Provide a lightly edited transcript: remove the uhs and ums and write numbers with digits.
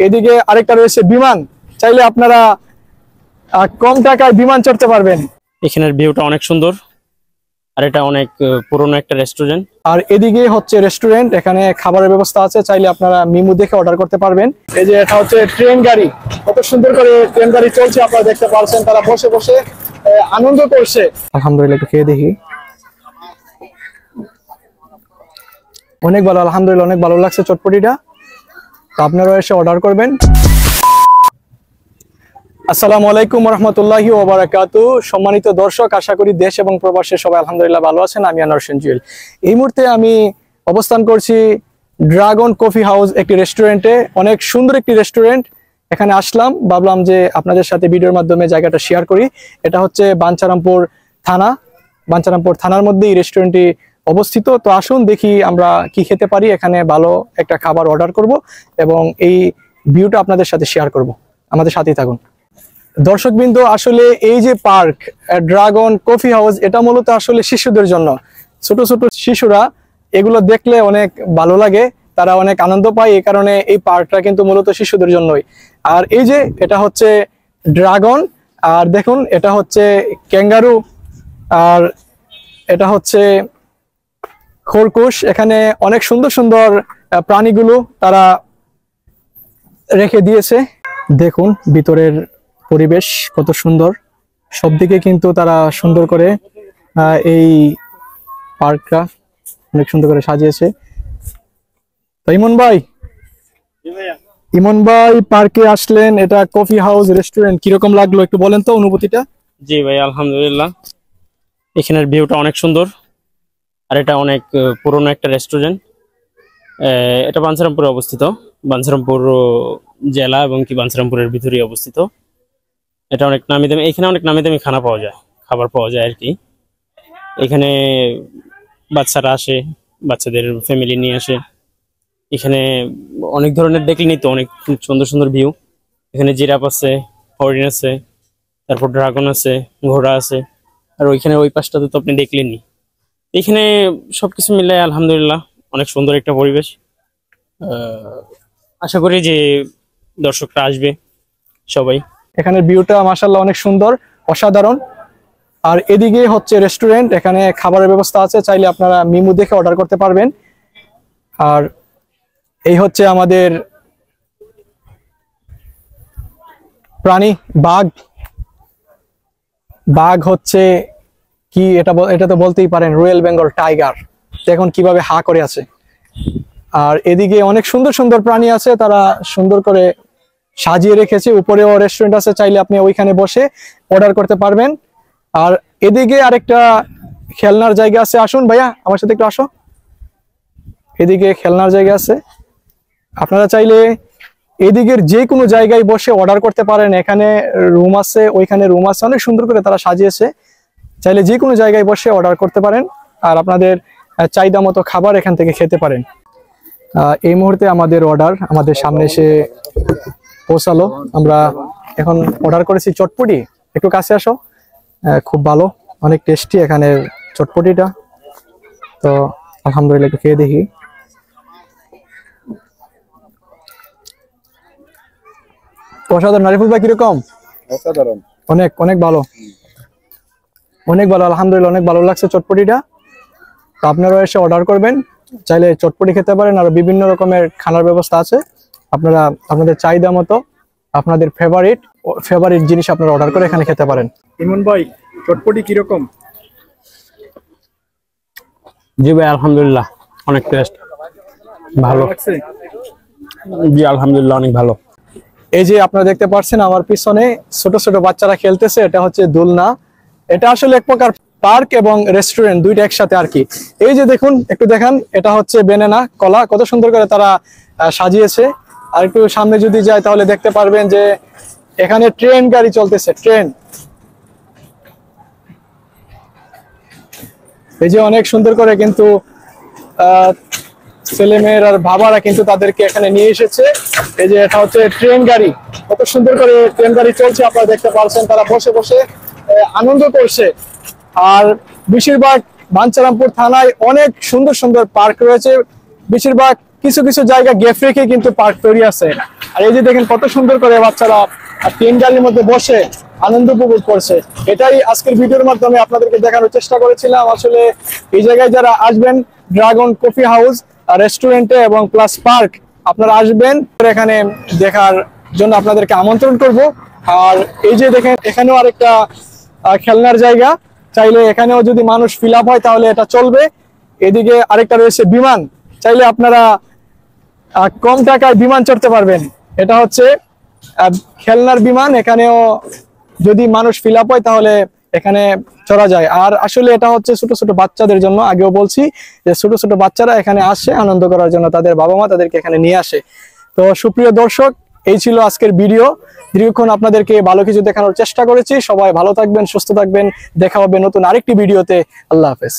এদিকে আরেকটা রয়েছে বিমান, চাইলে আপনারা কম টাকায় বিমান চড়তে পারবেন। এখানের ভিউটা অনেক সুন্দর, আর এটা অনেক পুরনো একটা রেস্টুরেন্ট। আর এদিকে হচ্ছে রেস্টুরেন্ট, এখানে খাবারের ব্যবস্থা আছে, চাইলে আপনারা মেনু দেখে অর্ডার করতে পারবেন। এই যে এটা হচ্ছে ট্রেন গাড়ি, কত সুন্দর করে ট্রেন গাড়ি চলছে আপনারা দেখতে পাচ্ছেন, তারা বসে বসে আনন্দ করছে। আলহামদুলিল্লাহ, একটু খেয়ে দেখি। অনেক ভালো, আলহামদুলিল্লাহ অনেক ভালো লাগছে চটপটিটা। তো আপনারা এসে অর্ডার করবেন। আসসালামু আলাইকুম রহমতুল্লাহি ওয়া বারাকাতুহু। সম্মানিত দর্শক, আশা করি দেশ এবং প্রবাসে সবাই আলহামদুলিল্লাহ ভালো আছেন। আমি আনোয়ার হোসেন জুয়েল। এই মুহূর্তে আমি অবস্থান করছি ড্রাগন কফি হাউস একটি রেস্টুরেন্টে। অনেক সুন্দর একটি রেস্টুরেন্ট। এখানে আসলাম, ভাবলাম যে আপনাদের সাথে ভিডিওর মাধ্যমে জায়গাটা শেয়ার করি। এটা হচ্ছে বাঞ্ছারামপুর থানা, বাঞ্ছারামপুর থানার মধ্যে এই রেস্টুরেন্টটি অবস্থিত। তো আসুন দেখি আমরা কি খেতে পারি। এখানে ভালো একটা খাবার অর্ডার করব এবং এই ভিউটা আপনাদের সাথে শেয়ার করব। আমাদের সাথেই থাকুন। দর্শকবৃন্দ, আসলে এই যে পার্ক ড্রাগন কফি হাউস, এটা মূলত আসলে শিশুদের জন্য। ছোট ছোট শিশুরা এগুলো দেখলে অনেক ভালো লাগে, তারা অনেক আনন্দ পায়। এই কারণে এই পার্কটা কিন্তু মূলত শিশুদের জন্যই। আর এই যে এটা হচ্ছে ড্রাগন, আর দেখুন এটা হচ্ছে ক্যাঙ্গারু, আর এটা হচ্ছে খরগোশ। এখানে অনেক সুন্দর সুন্দর প্রাণীগুলো তারা রেখে দিয়েছে। দেখুন ভিতরের পরিবেশ কত সুন্দর, সব দিকে কিন্তু তারা সুন্দর করে এই পার্কটা অনেক সুন্দর করে সাজিয়েছে। তো ইমন ভাই পার্কে আসলেন, এটা কফি হাউস রেস্টুরেন্ট, কিরকম লাগলো একটু বলেন তো অনুভূতিটা। জি ভাই, আলহামদুলিল্লাহ এখানের ভিউটা অনেক সুন্দর, আর এটা অনেক পুরনো একটা রেস্টুরেন্ট। এটা বাঞ্ছারামপুরে অবস্থিত, বাঞ্ছারামপুর জেলা এবং কি বাঞ্ছারামপুরের ভিতরে অবস্থিত। এটা অনেক নামি দামি, এখানে অনেক নামি দামি খানা পাওয়া যায়, খাবার পাওয়া যায় আর কি। এখানে বাচ্চারা আসে, বাচ্চাদের ফ্যামিলি নিয়ে আসে। এখানে অনেক ধরনের দেখলেনি তো, অনেক সুন্দর সুন্দর ভিউ। এখানে জিরাফ আছে, হরিণ আছে, তারপর ড্রাগন আছে, ঘোড়া আছে, আর ওইখানে ওই পাশটাতে তো আপনি দেখলেনই। এখানে সবকিছু মিলে আলহামদুলিল্লাহ অনেক সুন্দর একটা পরিবেশ। আশা করি যে দর্শকরা আসবে সবাই। এখানে ভিউটা মাশাআল্লাহ অনেক সুন্দর, অসাধারণ। আর এদিকে হচ্ছে রেস্টুরেন্ট, এখানে খাবারের ব্যবস্থা আছে, চাইলে আপনারা মেনু দেখে অর্ডার করতে পারবেন। আর এই হচ্ছে আমাদের প্রাণী বাঘ। বাঘ হচ্ছে কি এটা তো বলতেই পারেন রয়্যাল বেঙ্গল টাইগার। এখন কিভাবে হা করে আছে। আর এদিকে অনেক সুন্দর সুন্দর প্রাণী আছে, তারা সুন্দর করে সাজিয়ে রেখেছে। উপরেও রেস্টুরেন্ট আছে, চাইলে আপনি ওইখানে বসে অর্ডার করতে পারবেন। আর এদিকে আরেকটা খেলনার জায়গা আছে, আসুন ভাইয়া আমার সাথে একটু আসো। এদিকে খেলনার জায়গা আছে, আপনারা চাইলে এদিকের যে কোনো জায়গায় বসে অর্ডার করতে পারেন। এখানে রুম আছে, ওইখানে রুম আছে, অনেক সুন্দর করে তারা সাজিয়েছে। চাইলে যে কোনো জায়গায় বসে অর্ডার করতে পারেন, আর আপনাদের চাহিদা মতো খাবার এখান থেকে খেতে পারেন। এই মুহূর্তে আমাদের অর্ডার আমাদের সামনে এসে পৌঁছালো। আমরা এখন অর্ডার করেছি চটপটি। একটু কাছে আসো, খুব ভালো, অনেক টেস্টি এখানের চটপটিটা। তো আলহামদুলিল্লাহ একটু খেয়ে দেখি। অসাধারণ। নারিফুল ভাই কিরকম? অসাধারণ, অনেক অনেক ভালো, অনেক ভালো, আলহামদুলিল্লাহ অনেক ভালো লাগছে চটপটিটা। তো আপনারা এসে অর্ডার করবেন, চাইলে চটপটি খেতে পারেন। আর বিভিন্ন রকমের খানার ব্যবস্থা আছে, আপনারা আপনাদের চাহিদা মতো আপনাদের ফেভারিট জিনিস আপনারা অর্ডার করে এখানে খেতে পারেন। ইমন ভাই চটপটি কিরকম? জি ভাই, আলহামদুলিল্লাহ অনেক টেস্ট ভালো লাগছে। জি আলহামদুলিল্লাহ অনেক ভালো। এই যে আপনারা দেখতে পাচ্ছেন আমার পিছনে ছোট ছোট বাচ্চারা খেলতেছে, এটা হচ্ছে দোলনা। এটা আসলে এক প্রকার পার্ক এবং রেস্টুরেন্ট দুইটা একসাথে আর কি। এই যে দেখুন, একটু দেখান, এটা হচ্ছে বেনানা কলা, কত সুন্দর করে তারা সাজিয়েছে। আর একটু সামনে যদি যায় তাহলে দেখতে পারবেন যে এখানে ট্রেন গাড়ি চলতেছে, ট্রেন। এই যে অনেক সুন্দর করে কিন্তু ছেলেমেয়ের আর বাবারা কিন্তু তাদেরকে এখানে নিয়ে এসেছে। এই যে এটা হচ্ছে ট্রেন গাড়ি, কত সুন্দর করে ট্রেন গাড়ি চলছে আপনারা দেখতে পাচ্ছেন, তারা বসে বসে আনন্দ করছে। আর বেশিরভাগ বাঞ্ছারামপুর থানায় অনেক সুন্দর সুন্দর পার্ক রয়েছে, বেশিরভাগ কিছু কিছু জায়গা গ্যাপ রেখে কিন্তু পার্ক তৈরি আছে। আর এই যে দেখেন কত সুন্দর করে বাচ্চারা ট্রেন গাড়ির মধ্যে বসে আনন্দ উপভোগ করছে। এটাই আজকের ভিডিওর মাধ্যমে আপনাদেরকে দেখানোর চেষ্টা করেছিলাম। আসলে এই জায়গায় যারা আসবেন, ড্রাগন কফি হাউস রেস্টুরেন্টে এবং প্লাস পার্ক আপনারা আসবেন, এখানে দেখার জন্য আপনাদেরকে আমন্ত্রণ করব। আর এই যে দেখেন এখানেও আরেকটা খেলনার জায়গা, চাইলে এখানেও যদি মানুষ ফিল আপ হয় তাহলে এটা চলবে। এদিকে আরেকটা রয়েছে বিমান, চাইলে আপনারা কম টাকায় বিমান চড়তে পারবেন। এটা হচ্ছে খেলনার বিমান, এখানেও যদি মানুষ ফিল আপ হয় তাহলে এখানে চড়া যায়। আর আসলে এটা হচ্ছে ছোট ছোট বাচ্চাদের জন্য, আগেও বলছি যে ছোট ছোট বাচ্চারা এখানে আসে আনন্দ করার জন্য, তাদের বাবা মা তাদেরকে এখানে নিয়ে আসে। তো সুপ্রিয় দর্শক, এই ছিল আজকের ভিডিও। দীর্ঘক্ষণ আপনাদেরকে ভালো কিছু দেখানোর চেষ্টা করেছি। সবাই ভালো থাকবেন, সুস্থ থাকবেন, দেখা হবে নতুন আরেকটি ভিডিওতে। আল্লাহ হাফেজ।